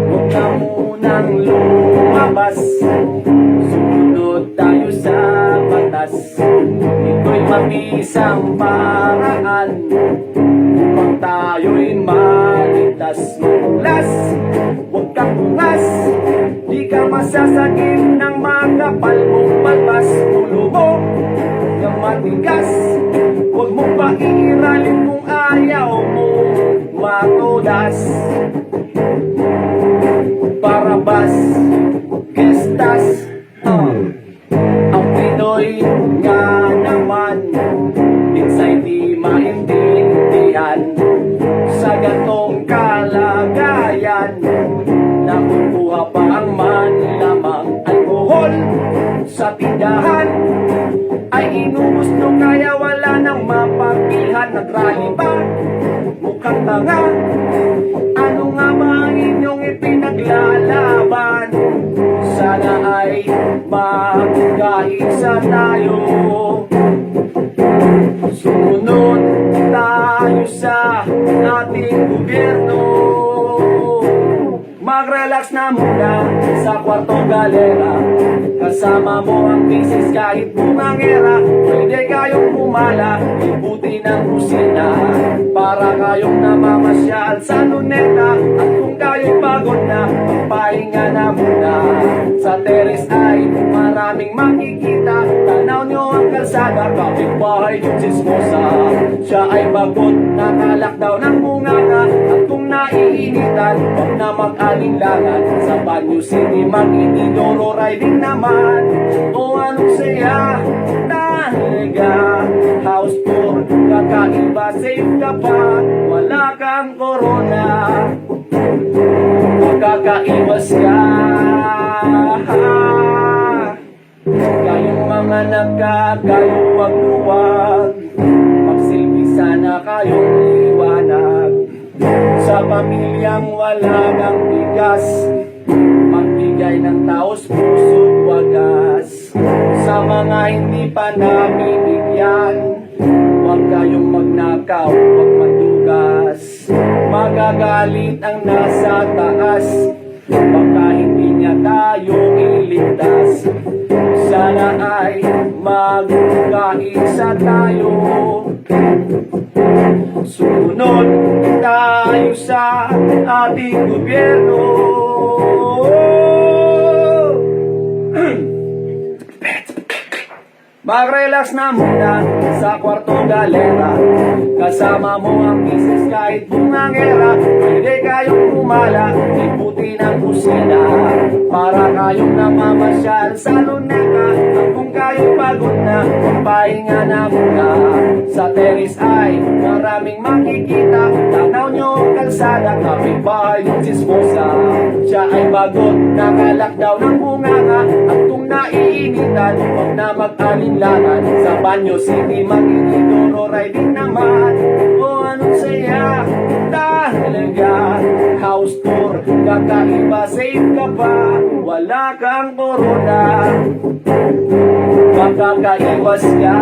Huwag na munang lumabas, sumunod tayo sa batas. Ito'y mabisang paraan upang tayo'y maligtas. Muklas, huwag kang bungas, di ka masasagip ng makapal mong balbas. Ulo mo na matigas, huwag mong pairalin kung ayaw mo matudas. Parabas, gestas, ang Pinoy nga naman, minsa'y di maintindihan. Sa gantong kalagayan, nakukuha pa ang manlamang alkohol sa tindahan. Ay inuusto kaya wala nang mapagpihan. Nagrally ba? Mukhang tanga. Ano nga ba ang inyong ipinaglalaban? Sana ay magkaisa tayo. Sumunod tayo sa ating gobyerno. Mag-relax na muna sa kwartong galera. Kasama mo ang misis kahit bungangera. Pwede kayong pumala, ibuti ng kusina, para kayong namamasyal sa luneta. At kung kayo'y pagod na, magpahinga na muna. Sa teres ay maraming makikita. Tanaw nyo ang kalsada, kapitbahay yung sismosa. Siya ay pagod, nakalakdaw ng bunganga. At kung naiinitan, huwag na mag-alinlangan. Sa Banyo City, mag-inidoro riding naman. O anong saya talaga. House tour, kakaiba, safe ka pa, wala kang corona. Makakaiwas ka. Kayong mga nagkakayuwag-luwag, magsilbi sana kayong liwanag. Sa pamilyang wala ng bigas, magbigay ng taos puso't wagas. Sa mga hindi pa nabibigyan, huwag kayong magnakaw, huwag madugas. Magagalit ang nasa taas, baka hindi niya tayo iligtas. Sana ay magkaisa tayo. Sumunod tayo sa ating gobyerno. Mag-relax na muna sa kwartong galera. Kasama mo ang misis kahit bungangera. Pwede kayong pumala, iputi ng kusina, para kayong namamasyal sa luneta. At kung kayo'y pagod na, magpahinga na muna. Sa teres ay maraming makikita. Tanaw nyo ang kalsada, kapitbahay yung sismosa. Siya ay pagod, nakalakdaw ng bunganga. At kung naiinitan, huwag na mag-alinlangan. Sa Banyo City, mag-inidoro riding naman. O anong saya talaga. House tour, kakaiba, safe ka pa, wala kang corona. Makakaiwas ka.